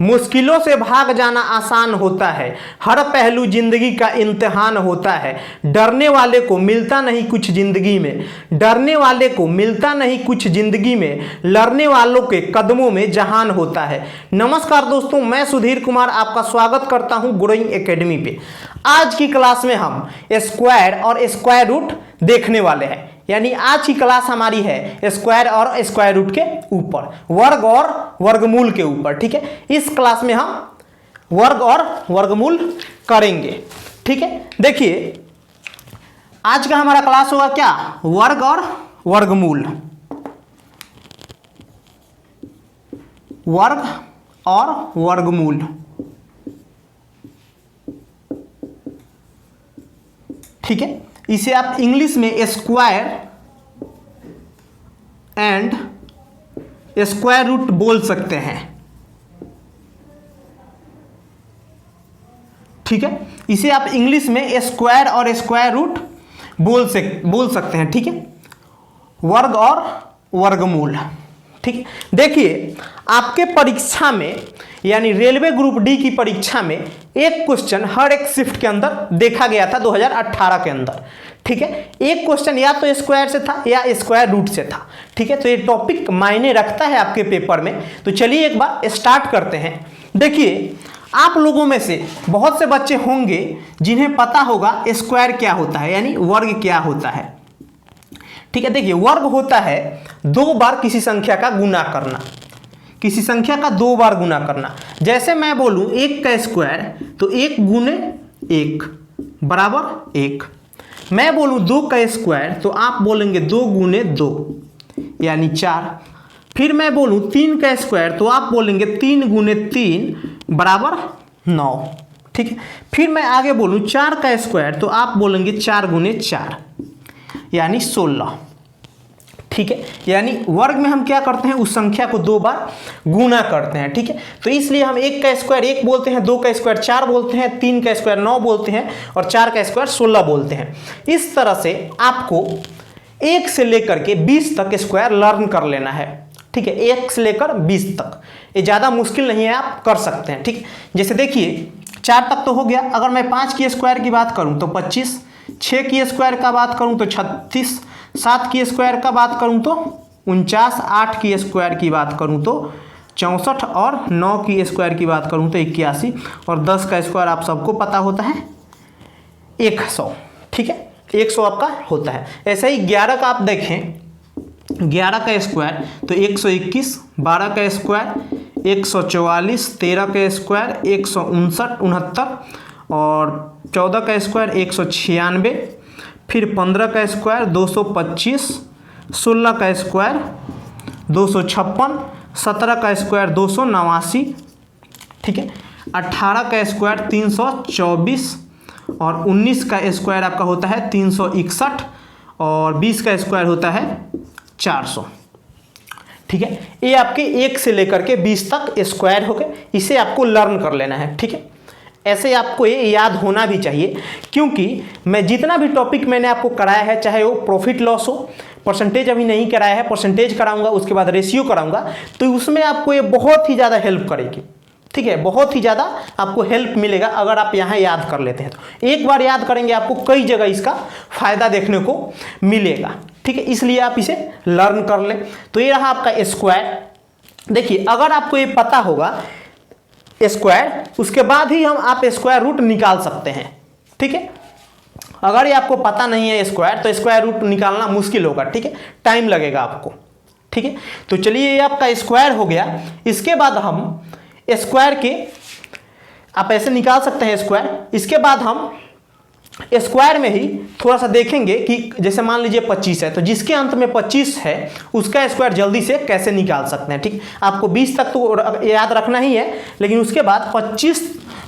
मुश्किलों से भाग जाना आसान होता है, हर पहलू जिंदगी का इम्तिहान होता है। डरने वाले को मिलता नहीं कुछ जिंदगी में, डरने वाले को मिलता नहीं कुछ जिंदगी में, लड़ने वालों के कदमों में जहान होता है। नमस्कार दोस्तों, मैं सुधीर कुमार आपका स्वागत करता हूं ग्रोइंग एकेडमी पे। आज की क्लास में हम स्क्वायर और स्क्वायर रूट देखने वाले हैं, यानी आज की क्लास हमारी है स्क्वायर और स्क्वायर रूट के ऊपर, वर्ग और वर्गमूल के ऊपर। ठीक है, इस क्लास में हम वर्ग और वर्गमूल करेंगे। ठीक है, देखिए आज का हमारा क्लास होगा क्या, वर्ग और वर्गमूल। वर्ग और वर्गमूल, ठीक है। इसे आप इंग्लिश में स्क्वायर एंड स्क्वायर रूट बोल सकते हैं। ठीक है, इसे आप इंग्लिश में स्क्वायर और स्क्वायर रूट बोल सकते हैं। ठीक है, वर्ग और वर्गमूल। ठीक है, देखिए आपके परीक्षा में यानी रेलवे ग्रुप डी की परीक्षा में एक क्वेश्चन हर एक शिफ्ट के अंदर देखा गया था 2018 के अंदर। ठीक है, एक क्वेश्चन या तो स्क्वायर से था या स्क्वायर रूट से था। ठीक है, तो ये टॉपिक मायने रखता है आपके पेपर में। तो चलिए एक बार स्टार्ट करते हैं। देखिए आप लोगों में से बहुत से बच्चे होंगे जिन्हें पता होगा स्क्वायर क्या होता है, यानी वर्ग क्या होता है। ठीक है, देखिए वर्ग होता है दो बार किसी संख्या का गुना करना, किसी संख्या का दो बार गुना करना। जैसे मैं बोलूं एक का स्क्वायर तो एक गुने एक बराबर एक। मैं बोलूं दो का स्क्वायर तो आप बोलेंगे दो गुने दो यानी चार। फिर मैं बोलूं तीन का स्क्वायर तो आप बोलेंगे तीन गुने तीन बराबर नौ। ठीक है, फिर मैं आगे बोलूं चार का स्क्वायर तो आप बोलेंगे चार गुने चार यानी 16। ठीक है, यानी वर्ग में हम क्या करते हैं, उस संख्या को दो बार गुना करते हैं। ठीक है, तो इसलिए हम एक का स्क्वायर एक बोलते हैं, दो का स्क्वायर चार बोलते हैं, तीन का स्क्वायर 9 बोलते हैं और चार का स्क्वायर 16 बोलते हैं। इस तरह से आपको 1 से लेकर के 20 तक स्क्वायर लर्न कर लेना है। ठीक है, 1 से लेकर 20 तक, ये ज़्यादा मुश्किल नहीं है, आप कर सकते हैं। ठीक है, जैसे देखिए 4 तक तो हो गया। अगर मैं 5 की स्क्वायर की बात करूँ तो 25, 6 की स्क्वायर का बात करूं तो 36, 7 की स्क्वायर का बात करूं तो 49, 8 की स्क्वायर की बात करूं तो 64 और 9 की स्क्वायर की बात करूं तो 81 और 10 का स्क्वायर आप सबको पता होता है 100। ठीक है, 100 आपका होता है। ऐसे ही 11 का आप देखें, 11 का स्क्वायर तो 121, 12 का स्क्वायर 144, 13 का स्क्वायर 169 और 14 का स्क्वायर 196, फिर 15 का स्क्वायर 225, 16 का स्क्वायर 256, 17 का स्क्वायर 289। ठीक है, 18 का स्क्वायर 324 और 19 का स्क्वायर आपका होता है 361 और 20 का स्क्वायर होता है 400। ठीक है, ये आपके 1 से लेकर के 20 तक स्क्वायर हो गए, इसे आपको लर्न कर लेना है। ठीक है, ऐसे आपको ये याद होना भी चाहिए, क्योंकि मैं जितना भी टॉपिक मैंने आपको कराया है, चाहे वो प्रॉफिट लॉस हो, परसेंटेज अभी नहीं कराया है, परसेंटेज कराऊंगा, उसके बाद रेशियो कराऊंगा, तो उसमें आपको ये बहुत ही ज़्यादा हेल्प करेगी। ठीक है, बहुत ही ज़्यादा आपको हेल्प मिलेगा अगर आप यहाँ याद कर लेते हैं तो। एक बार याद करेंगे आपको कई जगह इसका फायदा देखने को मिलेगा। ठीक है, इसलिए आप इसे लर्न कर लें। तो ये रहा आपका स्क्वायर। देखिए अगर आपको ये पता होगा स्क्वायर, उसके बाद ही हम आप स्क्वायर रूट निकाल सकते हैं। ठीक है, अगर ये आपको पता नहीं है स्क्वायर तो स्क्वायर रूट निकालना मुश्किल होगा। ठीक है, टाइम लगेगा आपको। ठीक है, तो चलिए ये आपका स्क्वायर हो गया। इसके बाद हम स्क्वायर के आप ऐसे निकाल सकते हैं स्क्वायर। इसके बाद हम स्क्वायर में ही थोड़ा सा देखेंगे कि जैसे मान लीजिए 25 है, तो जिसके अंत में 25 है उसका स्क्वायर जल्दी से कैसे निकाल सकते हैं। ठीक, आपको 20 तक तो याद रखना ही है, लेकिन उसके बाद 25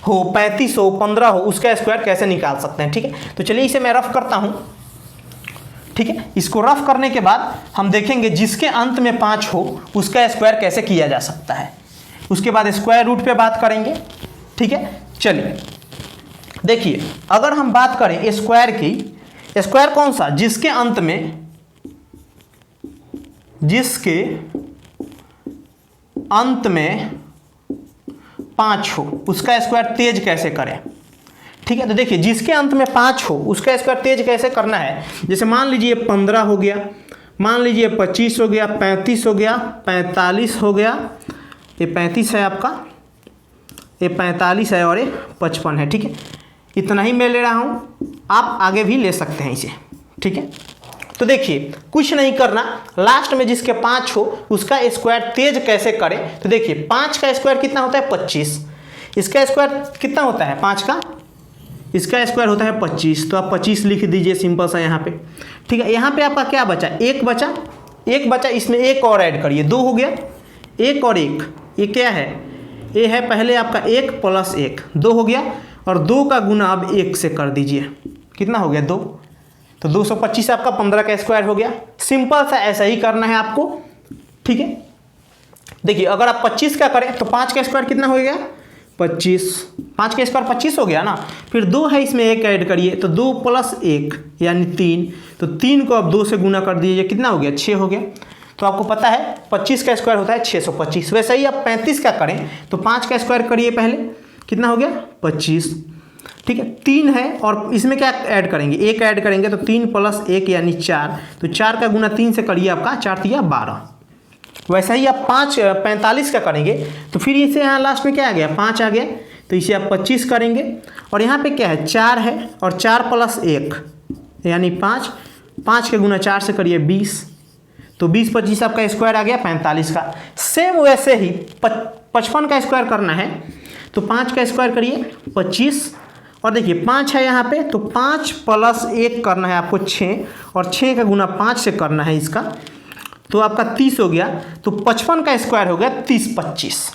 हो, 35 हो, 15 हो, उसका स्क्वायर कैसे निकाल सकते हैं। ठीक है, तो चलिए इसे मैं रफ करता हूं। ठीक है, इसको रफ करने के बाद हम देखेंगे जिसके अंत में 5 हो उसका स्क्वायर कैसे किया जा सकता है। उसके बाद स्क्वायर रूट पे बात करेंगे। ठीक है, चलिए देखिए अगर हम बात करें स्क्वायर की, स्क्वायर कौन सा, जिसके अंत में 5 हो उसका स्क्वायर तेज कैसे करें। ठीक है, तो देखिए जिसके अंत में 5 हो उसका स्क्वायर तेज कैसे करना है। जैसे मान लीजिए 15 हो गया, मान लीजिए 25 हो गया, 35 हो गया, 45 हो गया, ये 35 है आपका, ये 45 है और ये 55 है। ठीक है, इतना ही मैं ले रहा हूँ, आप आगे भी ले सकते हैं इसे। ठीक है, तो देखिए कुछ नहीं करना, लास्ट में जिसके 5 हो उसका स्क्वायर तेज कैसे करें। तो देखिए 5 का स्क्वायर कितना होता है 25, इसका स्क्वायर कितना होता है 5 का, इसका स्क्वायर होता है 25, तो आप 25 लिख दीजिए सिंपल सा यहाँ पे। ठीक है, यहाँ पे आपका क्या बचा, एक बचा, इसमें एक और ऐड करिए, 2 हो गया, एक और एक, ये क्या है, ये है पहले आपका 1 + 1, 2 हो गया, और 2 का गुना अब 1 से कर दीजिए, कितना हो गया 2, तो 225 आपका 15 का स्क्वायर हो गया। सिंपल सा ऐसा ही करना है आपको। ठीक है, देखिए अगर आप 25 का करें तो 5 का स्क्वायर कितना हो गया 25, 5 का स्क्वायर 25 हो गया ना, फिर 2 है इसमें एक ऐड करिए, तो 2 + 1 यानी 3, तो 3 को अब 2 से गुना कर दीजिए, कितना हो गया 6 हो गया। तो आपको पता है 25 का स्क्वायर होता है 625। वैसे ही आप 35 का करें तो 5 का स्क्वायर करिए पहले, कितना हो गया 25। ठीक है, 3 है और इसमें क्या ऐड करेंगे, 1 ऐड करेंगे, तो 3 + 1 यानी 4, तो 4 का गुना 3 से करिए, आपका 4 × 12। वैसा ही आप 45 का करेंगे तो फिर इसे यहाँ लास्ट में क्या आ गया 5 आ गया, तो इसे आप 25 करेंगे, और यहाँ पे क्या है 4 है, और 4 + 1 यानी 5, 5 के गुना 4 से करिए 20, तो 20 × 25 आपका स्क्वायर आ गया 45 का। सेम वैसे ही 55 का स्क्वायर करना है, तो 5 का स्क्वायर करिए 25, और देखिए 5 है यहाँ पे, तो 5 + 1 करना है आपको 6, और 6 का गुना 5 से करना है इसका, तो आपका 30 हो गया। तो 55 का स्क्वायर हो गया 30 × 25,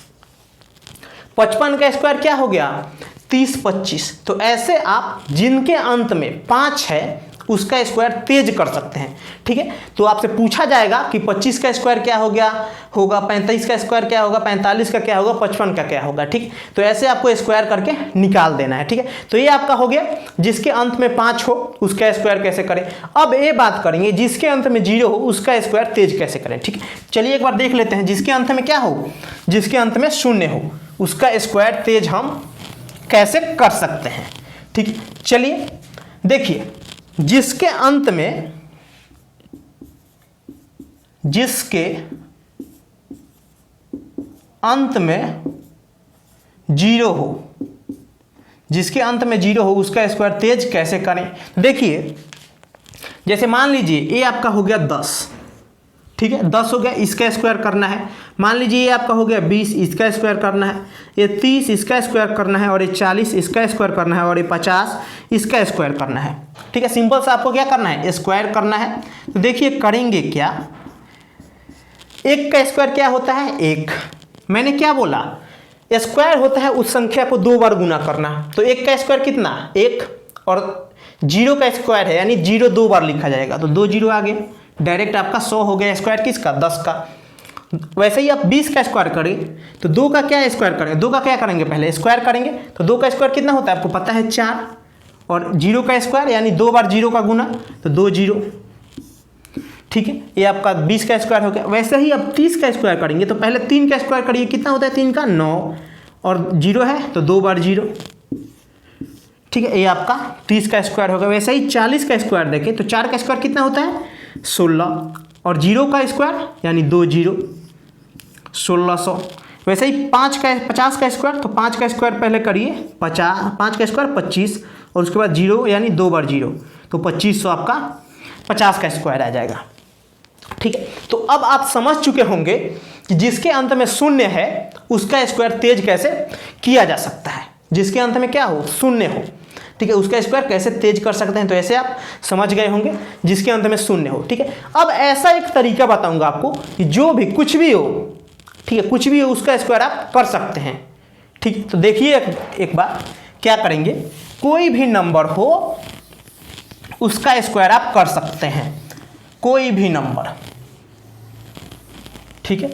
55 का स्क्वायर क्या हो गया 30 × 25। तो ऐसे आप जिनके अंत में 5 है उसका स्क्वायर तेज कर सकते हैं। ठीक है, तो आपसे पूछा जाएगा कि 25 का स्क्वायर क्या हो गया होगा, 35 का स्क्वायर क्या होगा, 45 का क्या होगा, 55 का क्या होगा। ठीक, तो ऐसे आपको स्क्वायर करके निकाल देना है। ठीक है, तो ये आपका हो गया जिसके अंत में 5 हो उसका स्क्वायर कैसे करें। अब ये बात करेंगे जिसके अंत में 0 हो उसका स्क्वायर तेज कैसे करें। ठीक है, चलिए एक बार देख लेते हैं। जिसके अंत में क्या हो, जिसके अंत में 0 हो उसका स्क्वायर तेज हम कैसे कर सकते हैं। ठीक, चलिए देखिए जिसके अंत में 0 हो, जिसके अंत में 0 हो उसका स्क्वायर तेज कैसे करें। देखिए जैसे मान लीजिए ये आपका हो गया 10, ठीक है 10 हो गया, इसका स्क्वायर करना है। मान लीजिए ये आपका हो गया 20, इसका स्क्वायर करना है, ये 30 इसका स्क्वायर करना है, और ये 40 इसका स्क्वायर करना है, और ये 50 इसका स्क्वायर करना है। ठीक है, सिंपल सा आपको क्या करना है स्क्वायर करना है। तो देखिए करेंगे क्या, 1 का स्क्वायर क्या होता है 1, मैंने क्या बोला स्क्वायर होता है उस संख्या को 2 बार गुना करना। तो 1 का स्क्वायर कितना 1, और 0 का स्क्वायर है यानी 0 2 बार लिखा जाएगा, तो 2 0 आ गए, डायरेक्ट आपका 100 हो गया स्क्वायर किसका 10 का। वैसे ही आप 20 का स्क्वायर करें तो 2 का क्या स्क्वायर करेंगे, 2 का क्या करेंगे पहले स्क्वायर करेंगे, तो 2 का स्क्वायर कितना होता है आपको पता है 4, और 0 का स्क्वायर यानी 2 बार 0 का गुना, तो 2 0। ठीक है, ये आपका 20 का स्क्वायर हो गया। वैसे ही आप 30 का स्क्वायर करेंगे तो पहले 3 का स्क्वायर करिए, कितना होता है 3 का 9, और 0 है तो 2 बार 0। ठीक है, ये आपका 30 का स्क्वायर होगा। वैसे ही 40 का स्क्वायर देखें तो 4 का स्क्वायर कितना होता है 16, और 0 का स्क्वायर यानी 2 0, 1600। वैसे ही 50 का स्क्वायर, तो 5 का स्क्वायर पहले करिए 5 का स्क्वायर 25, और उसके बाद 0 यानी 2 बार 0, तो 2500 आपका 50 का स्क्वायर आ जाएगा। ठीक है, तो अब आप समझ चुके होंगे कि जिसके अंत में 0 है उसका स्क्वायर तेज कैसे किया जा सकता है। जिसके अंत में क्या हो 0 हो, ठीक है, उसका स्क्वायर कैसे तेज कर सकते हैं, तो ऐसे आप समझ गए होंगे जिसके अंत में 0 हो। ठीक है, अब ऐसा एक तरीका बताऊंगा आपको कि जो भी कुछ भी हो, ठीक है कुछ भी हो उसका स्क्वायर आप कर सकते हैं। ठीक, तो देखिए एक बार क्या करेंगे, कोई भी नंबर हो उसका स्क्वायर आप कर सकते हैं, कोई भी नंबर। ठीक है,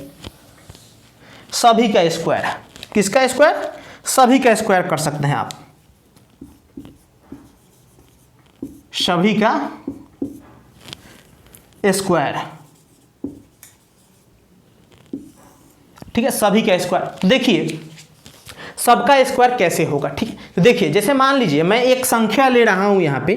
सभी का स्क्वायर, किसका स्क्वायर सभी का स्क्वायर कर सकते हैं आप, सभी का स्क्वायर। ठीक है, सभी का स्क्वायर। देखिए सबका स्क्वायर कैसे होगा। ठीक है, तो देखिए जैसे मान लीजिए मैं एक संख्या ले रहा हूं यहाँ पे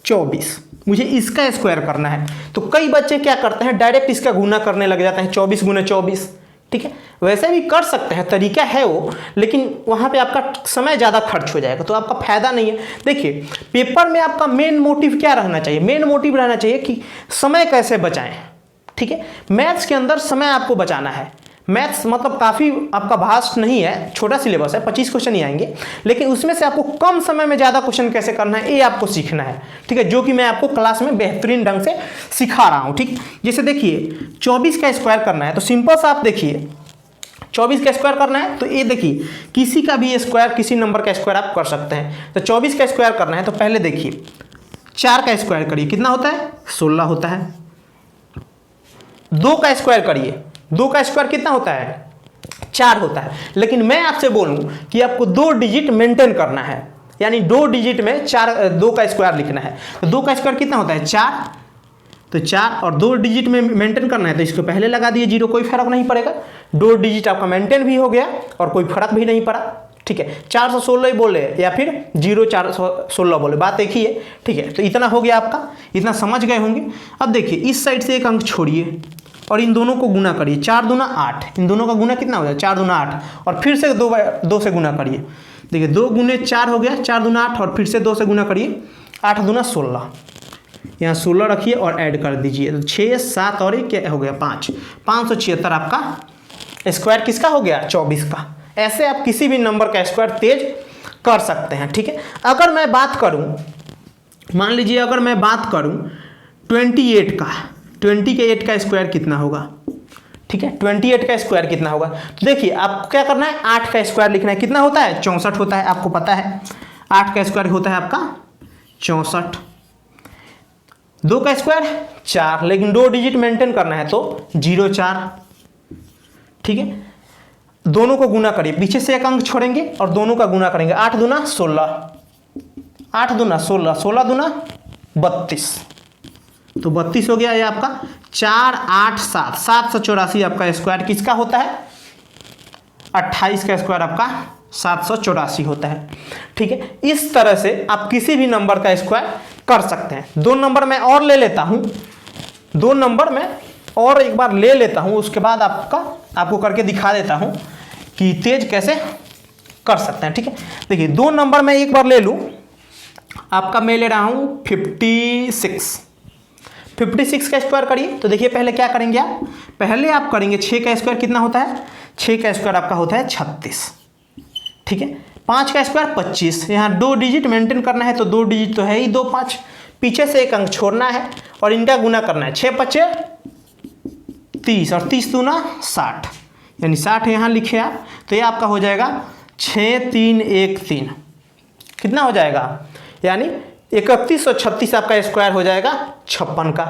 24, मुझे इसका स्क्वायर करना है, तो कई बच्चे क्या करते हैं डायरेक्ट इसका गुना करने लग जाते हैं 24 गुना 24। ठीक है, वैसे भी कर सकते हैं, तरीका है वो, लेकिन वहाँ पे आपका समय ज़्यादा खर्च हो जाएगा, तो आपका फायदा नहीं है। देखिए पेपर में आपका मेन मोटिव क्या रहना चाहिए, मेन मोटिव रहना चाहिए कि समय कैसे बचाएं। ठीक है, मैथ्स के अंदर समय आपको बचाना है। मैथ्स मतलब काफ़ी आपका भास्ट नहीं है, छोटा सिलेबस है, 25 क्वेश्चन ही आएंगे, लेकिन उसमें से आपको कम समय में ज़्यादा क्वेश्चन कैसे करना है ये आपको सीखना है। ठीक है, जो कि मैं आपको क्लास में बेहतरीन ढंग से सिखा रहा हूँ। ठीक, जैसे देखिए 24 का स्क्वायर करना है, तो सिंपल सा आप देखिए 24 का स्क्वायर करना है, तो ये देखिए किसी का भी स्क्वायर, किसी नंबर का स्क्वायर आप कर सकते हैं। तो 24 का स्क्वायर करना है तो पहले देखिए 4 का स्क्वायर करिए, कितना होता है 16 होता है। 2 का स्क्वायर करिए, 2 का स्क्वायर कितना होता है 4 होता है। लेकिन मैं आपसे बोलूं कि आपको 2 डिजिट मेंटेन करना है, यानी 2 डिजिट में 2 का स्क्वायर लिखना है। तो 2 का स्क्वायर कितना होता है 4, तो 4 और 2 डिजिट में मेंटेन करना है, तो इसको पहले लगा दिए 0, कोई फर्क नहीं पड़ेगा। 2 डिजिट आपका मेंटेन भी हो गया और कोई फर्क भी नहीं पड़ा। ठीक है, 416 ही बोले या फिर 0416 बोले, बात एक ही है। ठीक है, तो इतना हो गया आपका, इतना समझ गए होंगे। अब देखिए इस साइड से एक अंक छोड़िए और इन दोनों को गुना करिए, 4 दूना 8, इन दोनों का गुना कितना हो जाए 4 दूना 8, और फिर से 2 से गुना करिए। देखिए 2 गुने 4 हो गया, 4 दूना 8, और फिर से 2 से गुना करिए, 8 दूना 16, यहाँ 16 रखिए और ऐड कर दीजिए, तो 6 7 और एक क्या हो गया 5, 576 आपका स्क्वायर किसका हो गया 24 का। ऐसे आप किसी भी नंबर का स्क्वायर तेज कर सकते हैं। ठीक है, अगर मैं बात करूं, मान लीजिए अगर मैं बात करूं 28 का, 28 का स्क्वायर कितना होगा। ठीक है, 28 का स्क्वायर कितना होगा, तो देखिए आप क्या करना है 8 का स्क्वायर लिखना है, कितना होता है 64 होता है, आपको पता है 8 का स्क्वायर होता है आपका 64। 2 का स्क्वायर 4, लेकिन 2 डिजिट मेंटेन करना है तो 04। ठीक है, दोनों को गुना करिए, पीछे से एक अंक छोड़ेंगे और दोनों का गुना करेंगे, 8 दूना 16, 8 दूना 16, 16 दूना 32, तो 32 हो गया ये आपका 4 8 7, 784 आपका स्क्वायर किसका होता है 28 का स्क्वायर आपका 784 होता है। ठीक है, इस तरह से आप किसी भी नंबर का स्क्वायर कर सकते हैं। 2 नंबर मैं और ले लेता हूं, 2 नंबर मैं और एक बार ले लेता हूं, उसके बाद आपको करके दिखा देता हूं कि तेज कैसे कर सकते हैं। ठीक है, देखिए 2 नंबर मैं एक बार ले लूं, आपका मैं ले रहा हूं 56 का स्क्वायर करिए। तो देखिए पहले क्या करेंगे आप, पहले आप करेंगे 6 का स्क्वायर कितना होता है, 6 का स्क्वायर आपका होता है 36। ठीक है, 5 का स्क्वायर 25, यहाँ 2 डिजिट मेंटेन करना है, तो 2 डिजिट तो है ही 2 5, पीछे से एक अंक छोड़ना है और इनका गुना करना है, 6 5 30 और 30 दूना 60, यानी 60 यहाँ लिखे आप, तो ये आपका हो जाएगा 6 3 1 3, कितना हो जाएगा, यानी 3136 आपका स्क्वायर हो जाएगा 56 का।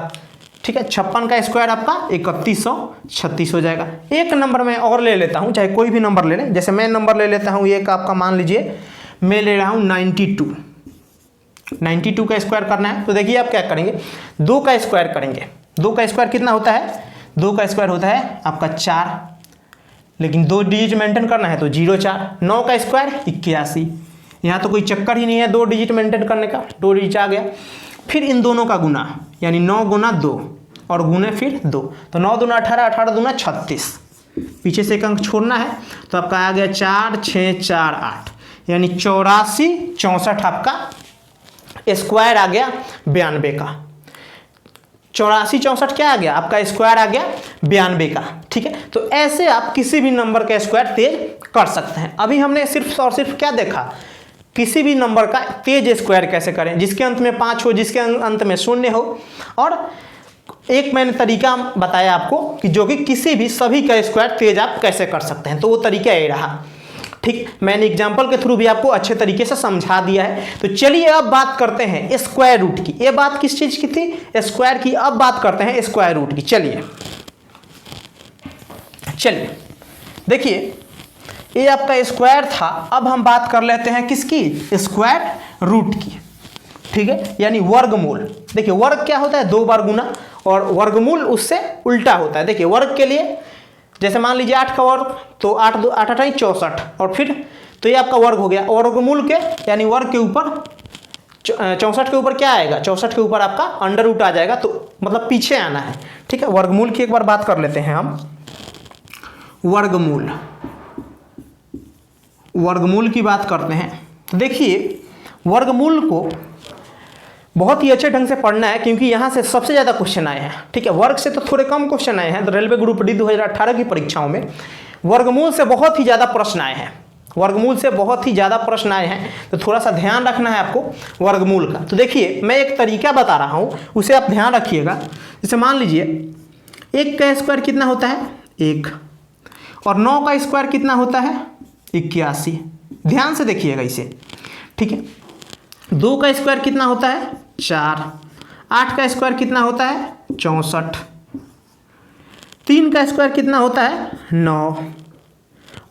ठीक है, 56 का स्क्वायर आपका 3136 हो जाएगा। एक नंबर मैं और ले लेता हूं, चाहे कोई भी नंबर ले लें, जैसे मैं नंबर ले लेता हूं एक आपका, मान लीजिए मैं ले रहा हूं 92 का स्क्वायर करना है। तो देखिए आप क्या करेंगे, 2 का स्क्वायर करेंगे, 2 का स्क्वायर कितना होता है, 2 का स्क्वायर होता है आपका 4, लेकिन 2 डिजिट मेंटेन करना है तो 04। 9 का स्क्वायर 81, यहाँ तो कोई चक्कर ही नहीं है 2 डिजिट मेंटेन करने का, 2 डिजिट आ गया। फिर इन दोनों का गुना, यानी 9 गुना 2 और गुने फिर 2, तो 9 दूना 18, 18 दूना 36, पीछे से एक अंक छोड़ना है, तो आपका आ गया 4 6 4 8, यानी 84 64 आपका स्क्वायर आ गया 92 का। 84 64 क्या आ गया आपका स्क्वायर आ गया 92 का। ठीक है, तो ऐसे आप किसी भी नंबर का स्क्वायर तेज कर सकते हैं। अभी हमने सिर्फ और सिर्फ क्या देखा, किसी भी नंबर का तेज स्क्वायर कैसे करें, जिसके अंत में 5 हो, जिसके अंत में 0 हो, और एक मैंने तरीका बताया आपको कि जो कि किसी भी सभी का स्क्वायर तेज आप कैसे कर सकते हैं, तो वो तरीका ये रहा। ठीक, मैंने एग्जाम्पल के थ्रू भी आपको अच्छे तरीके से समझा दिया है। तो चलिए अब बात करते हैं स्क्वायर रूट की। ये बात किस चीज की थी, स्क्वायर की, अब बात करते हैं स्क्वायर रूट की। चलिए देखिए ये आपका स्क्वायर था, अब हम बात कर लेते हैं किसकी, स्क्वायर रूट की। ठीक है, यानी वर्गमूल। देखिए वर्ग क्या होता है, 2 बार गुना, और वर्गमूल उससे उल्टा होता है। देखिए वर्ग के लिए जैसे मान लीजिए 8 का वर्ग, तो 8 8 8 64, और फिर तो ये आपका वर्ग हो गया। वर्गमूल के यानी वर्ग के ऊपर 64 के ऊपर क्या आएगा, 64 के ऊपर आपका अंडर रूट आ जाएगा, तो मतलब पीछे आना है। ठीक है, वर्गमूल की एक बार बात कर लेते हैं हम। वर्गमूल, वर्गमूल की बात करते हैं। तो देखिए वर्गमूल को बहुत ही अच्छे ढंग से पढ़ना है, क्योंकि यहाँ से सबसे ज़्यादा क्वेश्चन आए हैं। ठीक है, वर्ग से तो थोड़े कम क्वेश्चन आए हैं, तो रेलवे ग्रुप डी 2018 की परीक्षाओं में वर्गमूल से बहुत ही ज़्यादा प्रश्न आए हैं। वर्गमूल से बहुत ही ज़्यादा प्रश्न आए हैं, तो थोड़ा सा ध्यान रखना है आपको वर्गमूल का। तो देखिए मैं एक तरीका बता रहा हूँ, उसे आप ध्यान रखिएगा। जैसे मान लीजिए 1 का स्क्वायर कितना होता है 1, और 9 का स्क्वायर कितना होता है 81। ध्यान से देखिएगा इसे। ठीक है, 2 का स्क्वायर कितना होता है 4, 8 का स्क्वायर कितना होता है 64, 3 का स्क्वायर कितना होता है 9,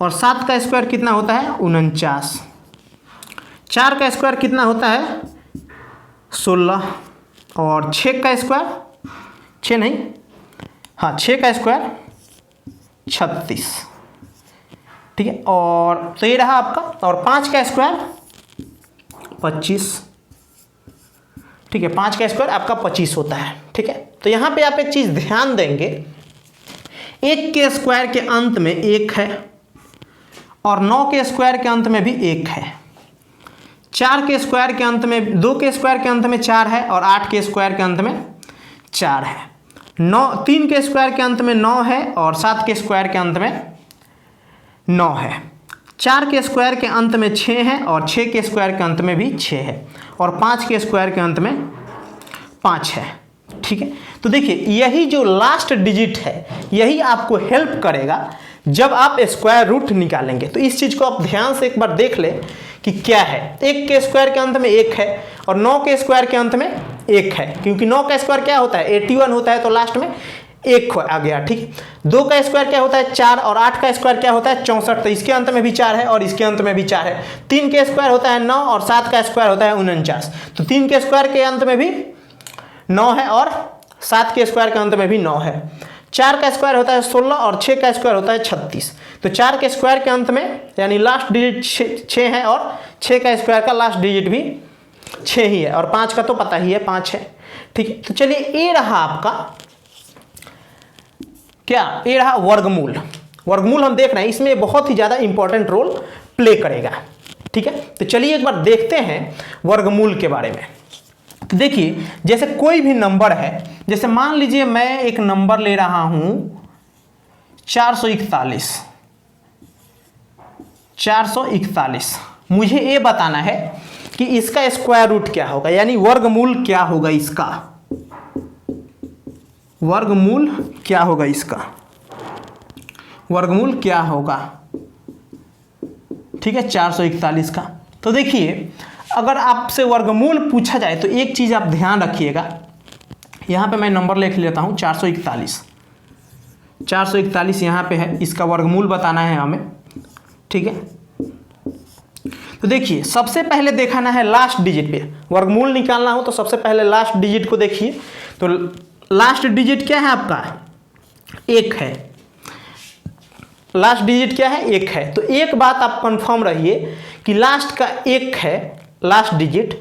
और 7 का स्क्वायर कितना होता है 49, 4 का स्क्वायर कितना होता है 16, और 6 का स्क्वायर 6 नहीं, हाँ 6 का स्क्वायर 36। ठीक है, और तो ये रहा आपका, और 5 का स्क्वायर 25। ठीक है, 5 का स्क्वायर आपका 25 होता है। ठीक है, तो यहाँ पे आप एक चीज़ ध्यान देंगे, 1 के स्क्वायर के अंत में 1 है, और 9 के स्क्वायर के अंत में भी 1 है, 4 के स्क्वायर के अंत में 2 के स्क्वायर के अंत में 4 है, और 8 के स्क्वायर के अंत में 4 है, 3 के स्क्वायर के अंत में 9 है, और 7 के स्क्वायर के अंत में 9 है, 4 के स्क्वायर के अंत में 6 है, और 6 के स्क्वायर के अंत में भी 6 है, और 5 के स्क्वायर के अंत में 5 है। ठीक है, तो देखिए यही जो लास्ट डिजिट है यही आपको हेल्प करेगा जब आप स्क्वायर रूट निकालेंगे। तो इस चीज़ को आप ध्यान से एक बार देख ले कि क्या है। 1 के स्क्वायर के अंत में 1 है, और 9 के स्क्वायर के अंत में 1 है, क्योंकि 9 का स्क्वायर क्या होता है 81 होता है, तो लास्ट में 1 आ गया। ठीक है, 2 का स्क्वायर क्या होता है 4, और 8 का स्क्वायर क्या होता है 64, तो इसके अंत में भी 4 है, और इसके अंत में भी 4 है। 3 के स्क्वायर होता है 9, और 7 का स्क्वायर होता है 49, तो 3 के स्क्वायर के अंत में भी 9 है, और 7 के स्क्वायर के अंत में भी 9 है। 4 का स्क्वायर होता है 16, और 6 का स्क्वायर होता है 36, तो 4 के स्क्वायर के अंत में यानी लास्ट डिजिट 6 है, और 6 का स्क्वायर का लास्ट डिजिट भी 6 ही है, और 5 का तो पता ही है 5 है। ठीक है, तो चलिए ये रहा आपका क्या, ये रहा वर्गमूल। वर्गमूल हम देख रहे हैं, इसमें बहुत ही ज़्यादा इंपॉर्टेंट रोल प्ले करेगा। ठीक है, तो चलिए एक बार देखते हैं वर्गमूल के बारे में। तो देखिए जैसे कोई भी नंबर है, जैसे मान लीजिए मैं एक नंबर ले रहा हूं 441, 441, मुझे ये बताना है कि इसका स्क्वायर रूट क्या होगा, यानी वर्गमूल क्या होगा इसका, वर्गमूल क्या होगा इसका, वर्गमूल क्या होगा। ठीक है, 441 का। तो देखिए अगर आपसे वर्गमूल पूछा जाए तो एक चीज़ आप ध्यान रखिएगा, यहाँ पे मैं नंबर लिख लेता हूँ 441, 441 यहाँ पे है, इसका वर्गमूल बताना है हमें। ठीक है, तो देखिए सबसे पहले दिखाना है लास्ट डिजिट पे, वर्गमूल निकालना हो तो सबसे पहले लास्ट डिजिट को देखिए। तो लास्ट डिजिट क्या है आपका 1 है, लास्ट डिजिट क्या है 1 है। तो एक बात आप कंफर्म रहिए कि लास्ट का 1 है लास्ट डिजिट,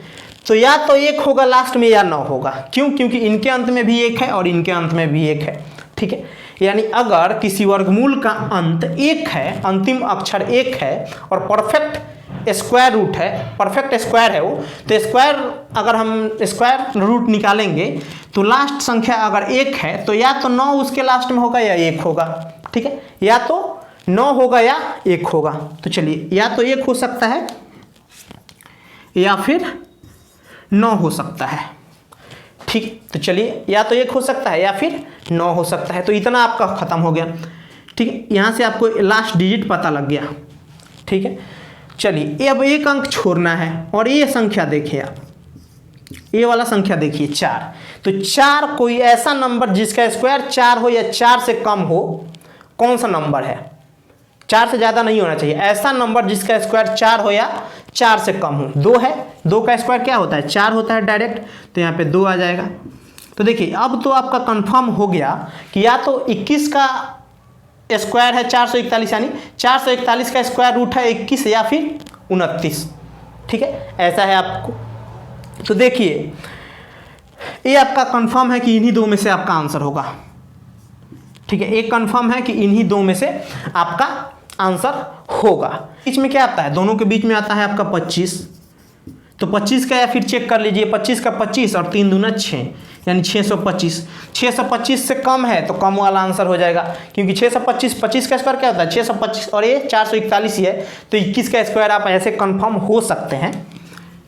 तो या तो 1 होगा लास्ट में या 9 होगा। क्यों? क्योंकि इनके अंत में भी 1 है और इनके अंत में भी 1 है। ठीक है, यानी अगर किसी वर्गमूल का अंत 1 है, अंतिम अक्षर 1 है और परफेक्ट स्क्वायर रूट है, परफेक्ट स्क्वायर है वो, तो स्क्वायर अगर हम स्क्वायर रूट निकालेंगे तो लास्ट संख्या अगर 1 है तो या तो 9 उसके लास्ट में होगा या 1 होगा। ठीक है, या तो 9 होगा या 1 होगा। तो चलिए या तो 1 हो सकता है या फिर 9 हो सकता है। ठीक, तो चलिए या तो 1 हो सकता है या फिर 9 हो सकता है। तो इतना आपका खत्म हो गया। ठीक है, यहाँ से आपको लास्ट डिजिट पता लग गया। ठीक है, चलिए अब एक अंक छोड़ना है और ये संख्या देखिए आप, ये वाला संख्या देखिए 4। तो 4 कोई ऐसा नंबर जिसका स्क्वायर 4 हो या 4 से कम हो, कौन सा नंबर है? 4 से ज़्यादा नहीं होना चाहिए। ऐसा नंबर जिसका स्क्वायर 4 हो या 4 से कम हो। 2 है, 2 का स्क्वायर क्या होता है 4 होता है डायरेक्ट, तो यहाँ पे 2 आ जाएगा। तो देखिए अब तो आपका कंफर्म हो गया कि या तो 21 का स्क्वायर है 441, यानी 441 का स्क्वायर रूट है 21 या फिर 29। ठीक है, ऐसा है आपको। तो देखिए ये आपका कंफर्म है कि इन्हीं दो में से आपका आंसर होगा। ठीक है, एक कंफर्म है कि इन्हीं दो में से आपका आंसर होगा। बीच में क्या आता है, दोनों के बीच में आता है आपका 25। तो 25 का या फिर चेक कर लीजिए, 25 का 25 और 3 दूना 6, यानी 625। 625 से कम है तो कम वाला आंसर हो जाएगा, क्योंकि 625, 25 का स्क्वायर क्या होता है 625 और ये 441 ही है, तो 21 का स्क्वायर आप ऐसे कंफर्म हो सकते हैं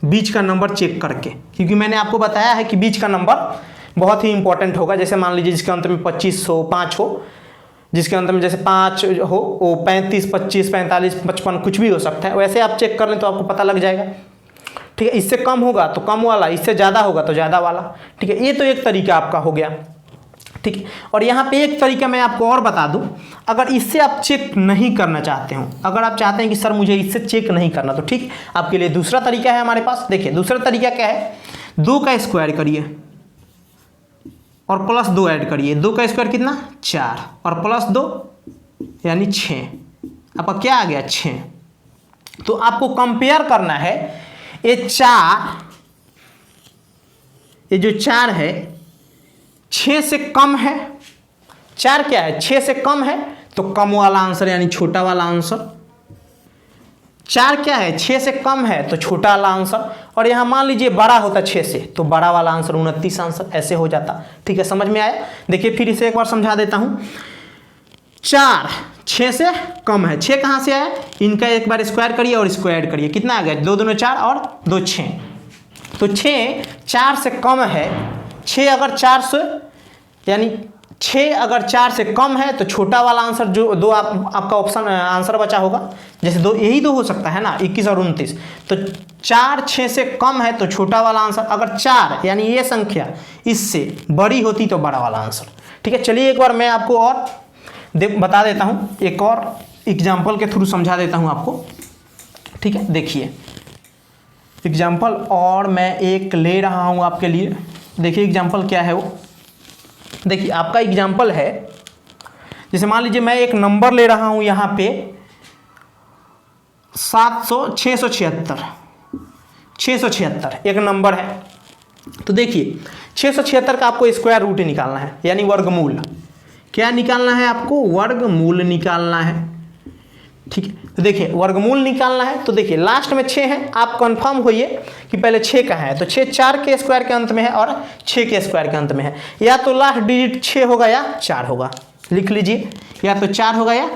बीच का नंबर चेक करके, क्योंकि मैंने आपको बताया है कि बीच का नंबर बहुत ही इंपॉर्टेंट होगा। जैसे मान लीजिए जिसके अंत में 25 हो, 5 हो, जिसके अंत में जैसे 5 हो, वो 35, 25, 45, 55 कुछ भी हो सकता है, वैसे आप चेक कर लें तो आपको पता लग जाएगा। ठीक है, इससे कम होगा तो कम वाला, इससे ज़्यादा होगा तो ज़्यादा वाला। ठीक है, ये तो एक तरीका आपका हो गया। ठीक है, और यहाँ पे एक तरीका मैं आपको और बता दूं, अगर इससे आप चेक नहीं करना चाहते हो, अगर आप चाहते हैं कि सर मुझे इससे चेक नहीं करना, तो ठीक, आपके लिए दूसरा तरीका है हमारे पास। देखिए दूसरा तरीका क्या है, 2 का स्क्वायर करिए और प्लस 2 ऐड करिए। 2 का स्क्वायर कितना 4 और प्लस 2 यानी 6, आपका क्या आ गया 6। तो आपको कंपेयर करना है ये 4, ये जो 4 है 6 से कम है, 4 क्या है 6 से कम है तो कम वाला आंसर यानी छोटा वाला आंसर। 4 क्या है 6 से कम है तो छोटा वाला आंसर, और यहां मान लीजिए बड़ा होता 6 से तो बड़ा वाला आंसर 29 आंसर, ऐसे हो जाता। ठीक है, समझ में आया। देखिए फिर इसे एक बार समझा देता हूं। 4 6 से कम है, 6 कहां से आया, इनका एक बार स्क्वायर करिए और इसको ऐड करिए, कितना आ गया 2 दूनी 4 और 2 6। तो 6 4 से कम है, 6 अगर 4 से यानी 6 अगर 4 से कम है तो छोटा वाला आंसर जो दो आपका ऑप्शन आंसर बचा होगा, जैसे दो यही दो हो सकता है ना 21 और 29, तो 4 6 से कम है तो छोटा वाला आंसर, अगर 4 यानी ये संख्या इससे बड़ी होती तो बड़ा वाला आंसर। ठीक है, चलिए एक बार मैं आपको और बता देता हूँ, एक और एग्जाम्पल के थ्रू समझा देता हूँ आपको। ठीक है, देखिए एग्जाम्पल और मैं एक ले रहा हूँ आपके लिए। देखिए एग्जाम्पल क्या है वो, देखिए आपका एग्जाम्पल है, जैसे मान लीजिए मैं एक नंबर ले रहा हूँ यहाँ पे 676 एक नंबर है। तो देखिए 676 का आपको स्क्वायर रूट निकालना है, यानी वर्गमूल। क्या निकालना है आपको, वर्गमूल निकालना है। ठीक है, तो देखिए वर्गमूल निकालना है, तो देखिए लास्ट में 6 है, आप कंफर्म होइए कि पहले 6 का है, तो 6 4 के स्क्वायर के अंत में है और 6 के स्क्वायर के अंत में है, या तो लास्ट डिजिट 6 होगा या 4 होगा, लिख लीजिए, या तो 4 होगा या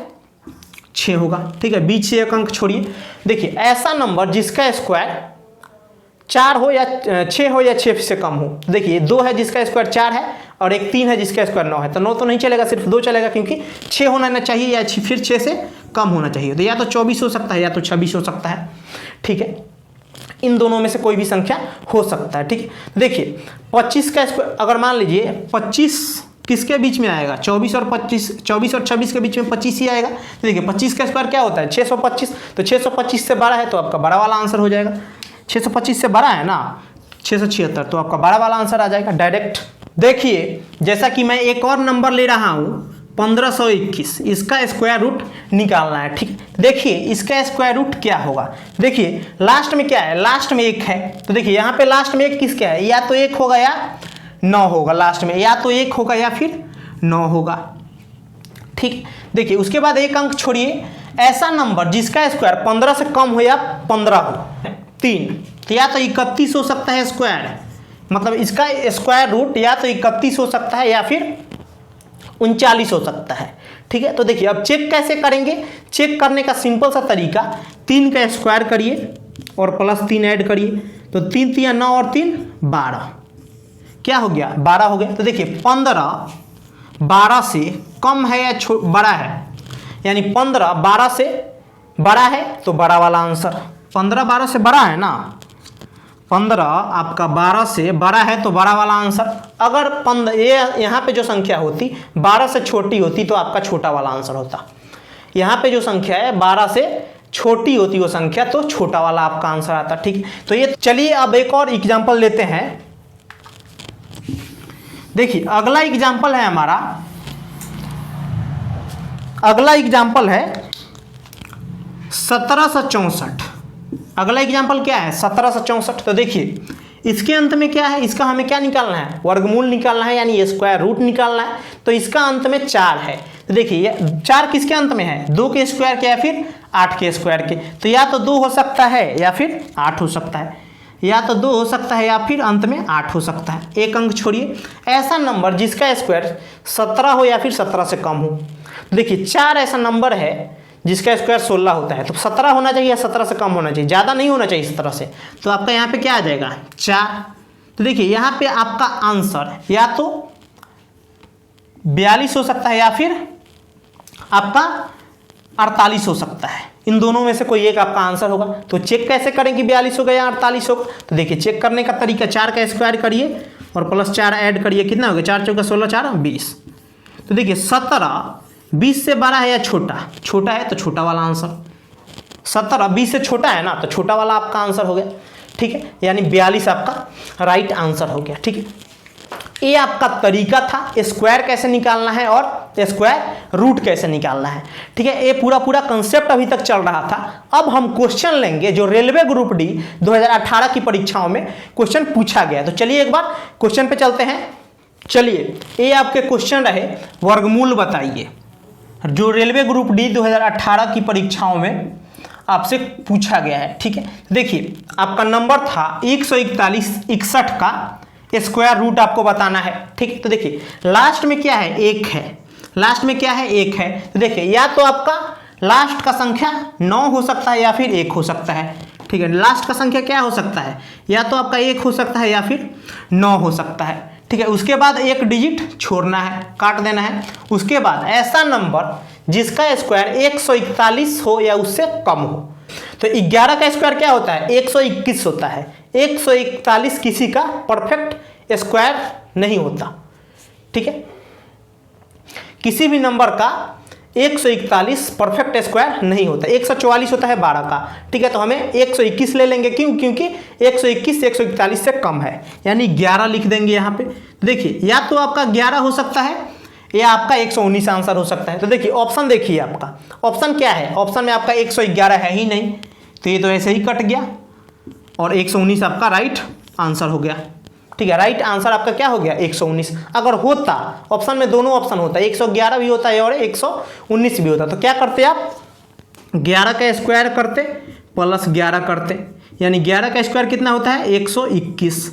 6 होगा। ठीक है, बीच से एक अंक छोड़िए। देखिए ऐसा नंबर जिसका स्क्वायर 4 हो या 6 हो या 6 से कम हो, देखिए 2 है जिसका स्क्वायर 4 है और एक 3 है जिसका स्क्वायर 9 है, तो 9 तो नहीं चलेगा, सिर्फ 2 चलेगा, क्योंकि 6 होना ना चाहिए या फिर 6 से कम होना चाहिए। तो या तो 24 हो सकता है या तो 26 हो सकता है। ठीक है, इन दोनों में से कोई भी संख्या हो सकता है। ठीक है, देखिए 25 का स्क्वायर, अगर मान लीजिए 25 किसके बीच में आएगा, 24 और 26 के बीच में 25 ही आएगा। तो देखिए 25 का स्क्वायर क्या होता है 625, तो 625 से बड़ा है तो आपका बड़ा वाला आंसर हो जाएगा। 625 से बड़ा है ना 676, तो आपका बड़ा वाला आंसर आ जाएगा डायरेक्ट। देखिए जैसा कि मैं एक और नंबर ले रहा हूं 1521, इसका स्क्वायर रूट निकालना है। ठीक, देखिए इसका स्क्वायर रूट क्या होगा, देखिए लास्ट में क्या है, लास्ट में 1 है, तो देखिए यहाँ पे लास्ट में 1 किसका है, या तो 1 होगा या 9 होगा, लास्ट में या तो 1 होगा या फिर 9 होगा। ठीक, देखिए उसके बाद एक अंक छोड़िए, ऐसा नंबर जिसका स्क्वायर 15 से कम हो या 15 हो, 3, तो या तो 31 हो सकता है स्क्वायर, मतलब इसका स्क्वायर रूट या तो 31 हो सकता है या फिर 39 हो सकता है। ठीक है, तो देखिए अब चेक कैसे करेंगे, चेक करने का सिंपल सा तरीका, 3 का स्क्वायर करिए और प्लस 3 ऐड करिए, तो 3 3 9 और 3 12, क्या हो गया 12 हो गया। तो देखिए 15 12 से कम है या बड़ा है, यानी 15 12 से बड़ा है तो बड़ा वाला आंसर, 15 12 से बड़ा है ना, 15 आपका 12 से बड़ा है तो बड़ा वाला आंसर। अगर 15 ये यहाँ पे जो संख्या होती 12 से छोटी होती तो आपका छोटा वाला आंसर होता। यहाँ पे जो संख्या है 12 से छोटी होती वो संख्या, तो छोटा वाला आपका आंसर आता। ठीक, तो ये चलिए अब एक और एग्जाम्पल लेते हैं। देखिए अगला एग्जाम्पल है हमारा अगला एग्जाम्पल है 1764। अगला एग्जाम्पल क्या है 1764। तो देखिए इसके अंत में क्या है, इसका हमें क्या निकालना है, वर्गमूल निकालना है, यानी स्क्वायर रूट निकालना है। तो इसका अंत में 4 है। तो देखिए 4 किसके अंत में है, 2 के स्क्वायर के या फिर 8 के स्क्वायर के। तो या तो 2 हो सकता है या फिर 8 हो सकता है, या तो 2 हो सकता है या फिर अंत में 8 हो सकता है। एक अंक छोड़िए, ऐसा नंबर जिसका स्क्वायर 17 हो या फिर 17 से कम हो। देखिए 4 ऐसा नंबर है जिसका स्क्वायर 16 होता है, तो 17 होना चाहिए या 17 से कम होना चाहिए, ज़्यादा नहीं होना चाहिए 17 से। तो आपका यहाँ पे क्या आ जाएगा 4। तो देखिए यहाँ पे आपका आंसर या तो 42 हो सकता है या फिर आपका 48 हो सकता है। इन दोनों में से कोई एक आपका आंसर होगा। तो चेक कैसे करें कि 42 होगा या 48 होगा। तो देखिए चेक करने का तरीका, 4 का स्क्वायर करिए और प्लस 4 ऐड करिए, कितना हो गया 4 चौका 16, 4 20। तो देखिए 17 20 से बड़ा है या छोटा, छोटा है तो छोटा वाला आंसर। 17 20 से छोटा है ना, तो छोटा वाला आपका आंसर हो गया। ठीक है, यानी 42 आपका राइट आंसर हो गया। ठीक है, ये आपका तरीका था स्क्वायर कैसे निकालना है और स्क्वायर रूट कैसे निकालना है। ठीक है, ये पूरा कंसेप्ट अभी तक चल रहा था। अब हम क्वेश्चन लेंगे जो रेलवे ग्रुप डी 2018 की परीक्षाओं में क्वेश्चन पूछा गया। तो चलिए एक बार क्वेश्चन पे चलते हैं। चलिए ये आपके क्वेश्चन रहे, वर्गमूल बताइए, जो रेलवे ग्रुप डी 2018 की परीक्षाओं में आपसे पूछा गया है। ठीक है, देखिए आपका नंबर था 141 का स्क्वायर रूट आपको बताना है। ठीक है, तो देखिए लास्ट में क्या है 1 है, लास्ट में क्या है 1 है। तो देखिए या तो आपका लास्ट का संख्या 9 हो सकता है या फिर 1 हो सकता है। ठीक है, लास्ट का संख्या क्या हो सकता है, या तो आपका 1 हो सकता है या फिर 9 हो सकता है। ठीक है, उसके बाद एक डिजिट छोड़ना है, काट देना है। उसके बाद ऐसा नंबर जिसका स्क्वायर 141 हो या उससे कम हो। तो 11 का स्क्वायर क्या होता है 121 होता है। 141 किसी का परफेक्ट स्क्वायर नहीं होता। ठीक है, किसी भी नंबर का 141 परफेक्ट स्क्वायर नहीं होता। 144 होता है 12 का। ठीक है, तो हमें 121 ले लेंगे, क्यों, क्योंकि 121 141 से कम है, यानी 11 लिख देंगे यहाँ पे। देखिए या तो आपका 11 हो सकता है या आपका 119 आंसर हो सकता है। तो देखिए ऑप्शन देखिए, आपका ऑप्शन क्या है, ऑप्शन में आपका 111 है ही नहीं, तो ये तो ऐसे ही कट गया और 119 आपका राइट आंसर हो गया। ठीक है, राइट आंसर आपका क्या हो गया 119। अगर होता ऑप्शन में दोनों ऑप्शन होता, 111 भी होता है और 119 भी होता, तो क्या करते आप 11 का स्क्वायर करते प्लस 11 करते, यानी 11 का स्क्वायर कितना होता है 121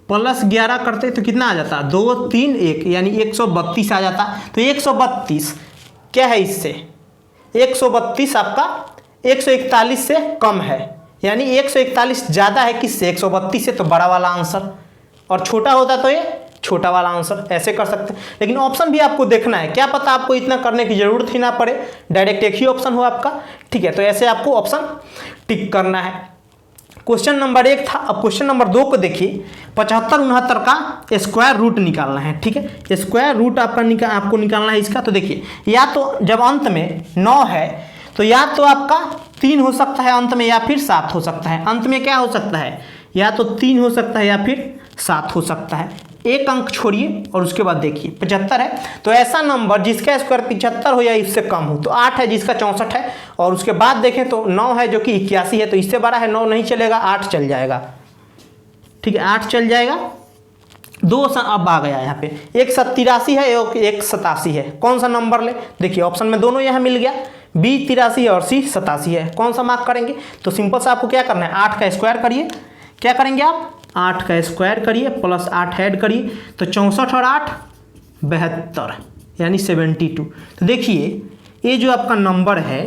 प्लस 11 करते तो कितना आ जाता 2 3 1, यानी 132 आ जाता। तो 132 क्या है, इससे 132 आपका 141 से कम है, यानी 141 ज़्यादा है किससे 132 से, तो बड़ा वाला आंसर, और छोटा होता तो ये छोटा वाला आंसर। ऐसे कर सकते हैं, लेकिन ऑप्शन भी आपको देखना है, क्या पता आपको इतना करने की जरूरत ही ना पड़े, डायरेक्ट एक ही ऑप्शन हो आपका। ठीक है, तो ऐसे आपको ऑप्शन टिक करना है। क्वेश्चन नंबर 1 था। अब क्वेश्चन नंबर 2 को देखिए, 75 69 का स्क्वायर रूट निकालना है। ठीक है, स्क्वायर रूट आपको निकालना है इसका। तो देखिए या तो जब अंत में 9 है तो या तो आपका 3 हो सकता है अंत में या फिर 7 हो सकता है। अंत में क्या हो सकता है, या तो 3 हो सकता है या फिर 7 हो सकता है। एक अंक छोड़िए और उसके बाद देखिए 75 है, तो ऐसा नंबर जिसका स्क्वायर 75 हो या इससे कम हो। तो 8 है जिसका 64 है, और उसके बाद देखें तो 9 है जो कि 81 है, तो इससे बड़ा है 9 नहीं चलेगा, 8 चल जाएगा। ठीक है, 8 चल जाएगा। 2 अब आ गया यहाँ पे, एक 83 है और एक 87 है, कौन सा नंबर ले। देखिए ऑप्शन में दोनों यहाँ मिल गया, बी 83 है और सी 87 है, कौन सा मार्क करेंगे। तो सिंपल सा आपको क्या करना है 8 का स्क्वायर करिए, क्या करेंगे आप 8 का स्क्वायर करिए प्लस 8 ऐड करिए, तो 64 और 8 72, यानी 72। तो देखिए ये जो आपका नंबर है,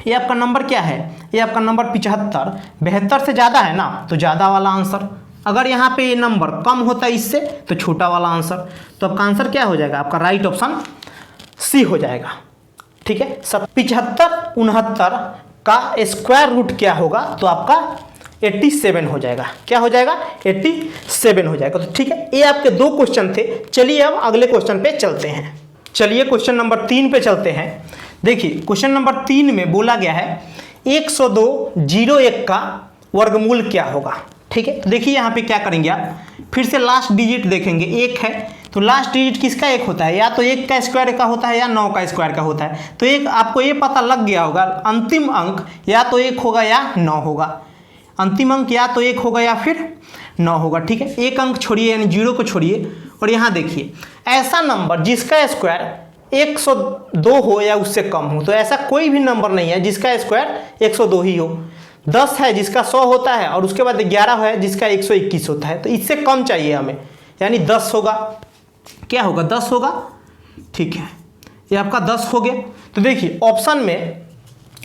ये आपका नंबर क्या है, ये आपका नंबर 75 72 से ज़्यादा है ना, तो ज़्यादा वाला आंसर। अगर यहाँ पे ये नंबर कम होता है इससे, तो छोटा वाला आंसर। तो आपका आंसर क्या हो जाएगा, आपका राइट ऑप्शन सी हो जाएगा। ठीक है, 75 69 का स्क्वायर रूट क्या होगा, तो आपका 87 हो जाएगा। क्या हो जाएगा 87 हो जाएगा। तो ठीक है, ये आपके 2 क्वेश्चन थे। चलिए अब अगले क्वेश्चन पे चलते हैं। चलिए क्वेश्चन नंबर 3 पे चलते हैं। देखिए क्वेश्चन नंबर 3 में बोला गया है 102 01 का वर्गमूल क्या होगा। ठीक है। तो देखिए यहाँ पे क्या करेंगे आप, फिर से लास्ट डिजिट देखेंगे, 1 है तो लास्ट डिजिट किसका 1 होता है, या तो 1 का स्क्वायर का होता है या 9 का स्क्वायर का होता है। तो एक आपको ये पता लग गया होगा अंतिम अंक या तो 1 होगा या 9 होगा, अंतिम अंक या तो 1 होगा या फिर 9 होगा, ठीक है। एक अंक छोड़िए यानी 0 को छोड़िए, और यहाँ देखिए ऐसा नंबर जिसका स्क्वायर 102 हो या उससे कम हो, तो ऐसा कोई भी नंबर नहीं है जिसका स्क्वायर 102 ही हो। 10 है जिसका 100 होता है, और उसके बाद 11 है जिसका 121 होता है, तो इससे कम चाहिए हमें, यानी 10 होगा। क्या होगा, 10 होगा, ठीक है, ये आपका 10 हो गया। तो देखिए ऑप्शन में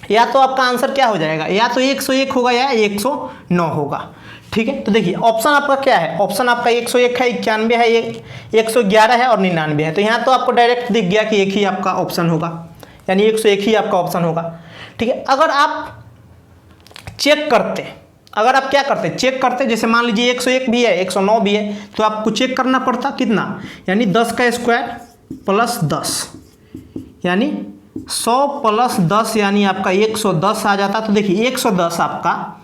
या तो आपका आंसर क्या हो जाएगा, या तो 101 होगा या 109 होगा, ठीक है। तो देखिए ऑप्शन आपका क्या है, ऑप्शन आपका 101 है, 91 है, 111 है और 99 है। तो यहाँ तो आपको डायरेक्ट दिख गया कि एक ही आपका ऑप्शन होगा, यानी 101 ही आपका ऑप्शन होगा, ठीक है। अगर आप चेक करते, अगर आप क्या करते, चेक करते, जैसे मान लीजिए 101 भी है 109 भी है, तो आपको चेक करना पड़ता कितना, यानी 10 का स्क्वायर प्लस 10, यानी 100 प्लस 10 यानी आपका 110 आ जाता। तो देखिए 110 आपका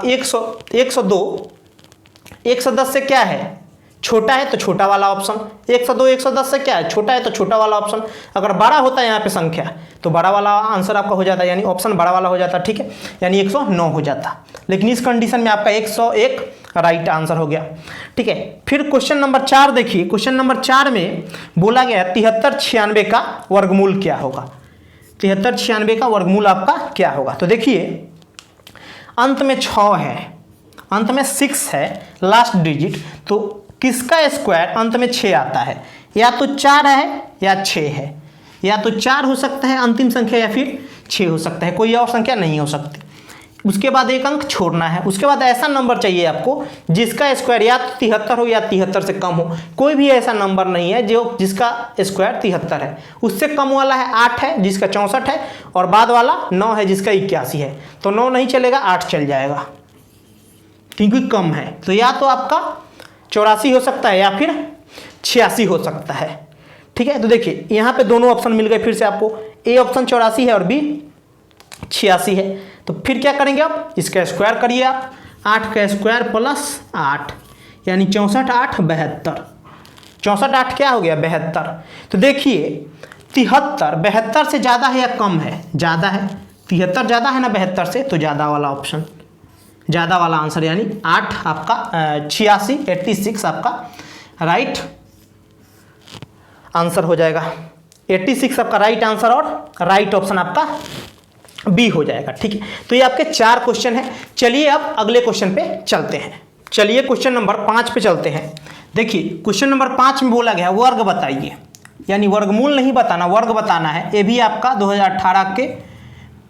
110 से क्या है, छोटा है तो छोटा वाला ऑप्शन, 102 110 से क्या है, छोटा है तो छोटा वाला ऑप्शन। अगर बड़ा होता है यहाँ पे संख्या तो बड़ा वाला आंसर आपका हो जाता है, यानी ऑप्शन बड़ा वाला हो जाता, ठीक है, यानी 109 हो जाता। लेकिन इस कंडीशन में आपका 101 राइट आंसर हो गया, ठीक है। फिर क्वेश्चन नंबर 4 देखिए, क्वेश्चन नंबर 4 में बोला गया 7396 का वर्गमूल क्या होगा, 7396 का वर्गमूल आपका क्या होगा। तो देखिए अंत में 6 है, अंत में 6 है लास्ट डिजिट, तो किसका स्क्वायर अंत में 6 आता है, या तो 4 है या 6 है, या तो 4 हो सकता है अंतिम संख्या या फिर 6 हो सकता है, कोई और संख्या नहीं हो सकती। उसके बाद एक अंक छोड़ना है, उसके बाद ऐसा नंबर चाहिए आपको जिसका स्क्वायर या तो 73 हो या 73 से कम हो। कोई भी ऐसा नंबर नहीं है जो जिसका स्क्वायर 73 है, उससे कम वाला है 8 है जिसका 64 है, और बाद वाला 9 है जिसका 81 है। तो 9 नहीं चलेगा, 8 चल जाएगा क्योंकि कम है। तो या तो आपका 84 हो सकता है या फिर 86 हो सकता है, ठीक है। तो देखिए यहाँ पे दोनों ऑप्शन मिल गए फिर से आपको, ए ऑप्शन 84 है और बी 86 है। तो फिर क्या करेंगे आप, इसका स्क्वायर करिए आप, 8 का स्क्वायर प्लस 8 यानी 64 8 72, 64 8 क्या हो गया 72। तो देखिए 73 72 से ज़्यादा है या कम है, ज़्यादा है, 73 ज़्यादा है ना 72 से, तो ज़्यादा वाला ऑप्शन, ज़्यादा वाला आंसर यानी 8 आपका 86 आपका राइट आंसर हो जाएगा। 86 आपका राइट आंसर और राइट ऑप्शन आपका बी हो जाएगा, ठीक है। तो ये आपके 4 क्वेश्चन हैं। चलिए अब अगले क्वेश्चन पे चलते हैं। चलिए क्वेश्चन नंबर 5 पे चलते हैं। देखिए क्वेश्चन नंबर 5 में बोला गया वर्ग बताइए, यानी वर्गमूल नहीं बताना, वर्ग बताना है। ये भी आपका 2018 के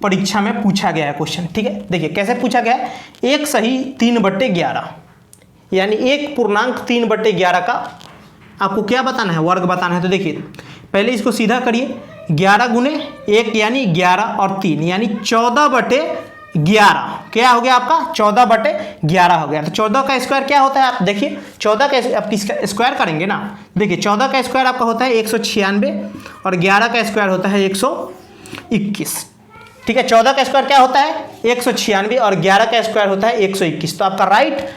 परीक्षा में पूछा गया है क्वेश्चन, ठीक है। देखिए कैसे पूछा गया है, 1 सही 3/11 यानी 1 पूर्णांक 3/11 का आपको क्या बताना है, वर्ग बताना है। तो देखिए पहले इसको सीधा करिए, 11 गुने 1 यानी 11 और 3 यानी 14/11 क्या हो गया आपका, 14/11 हो गया। तो 14 का स्क्वायर क्या होता है, आप देखिए 14 का आप किसका स्क्वायर करेंगे ना, देखिए 14 का स्क्वायर आपका होता है 196 और 11 का स्क्वायर होता है 121, ठीक है। 14 का स्क्वायर क्या होता है 196 और 11 का स्क्वायर होता है 121। तो आपका राइट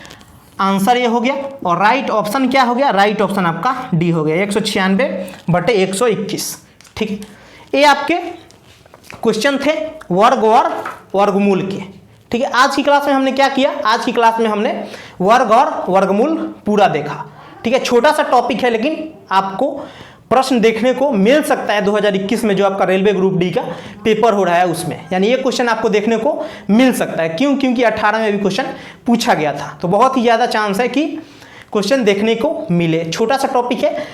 आंसर ये हो गया, और राइट ऑप्शन क्या हो गया, राइट ऑप्शन आपका डी हो गया, 196/121, ठीक है। ये आपके क्वेश्चन थे वर्ग और वर्गमूल के, ठीक है। आज की क्लास में हमने क्या किया, आज की क्लास में हमने वर्ग और वर्गमूल पूरा देखा, ठीक है। छोटा सा टॉपिक है लेकिन आपको प्रश्न देखने को मिल सकता है 2021 में जो आपका रेलवे ग्रुप डी का पेपर हो रहा है उसमें, यानी ये क्वेश्चन आपको देखने को मिल सकता है। क्यों, क्योंकि 18 में भी क्वेश्चन पूछा गया था, तो बहुत ही ज़्यादा चांस है कि क्वेश्चन देखने को मिले। छोटा सा टॉपिक है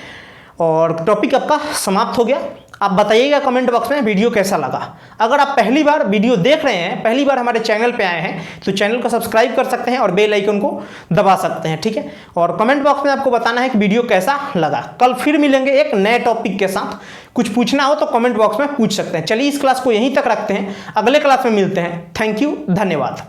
और टॉपिक आपका समाप्त हो गया। आप बताइएगा कमेंट बॉक्स में वीडियो कैसा लगा। अगर आप पहली बार वीडियो देख रहे हैं, पहली बार हमारे चैनल पे आए हैं, तो चैनल को सब्सक्राइब कर सकते हैं और बेल आइकन को दबा सकते हैं, ठीक है। और कमेंट बॉक्स में आपको बताना है कि वीडियो कैसा लगा। कल फिर मिलेंगे एक नए टॉपिक के साथ। कुछ पूछना हो तो कमेंट बॉक्स में पूछ सकते हैं। चलिए इस क्लास को यहीं तक रखते हैं, अगले क्लास में मिलते हैं। थैंक यू, धन्यवाद।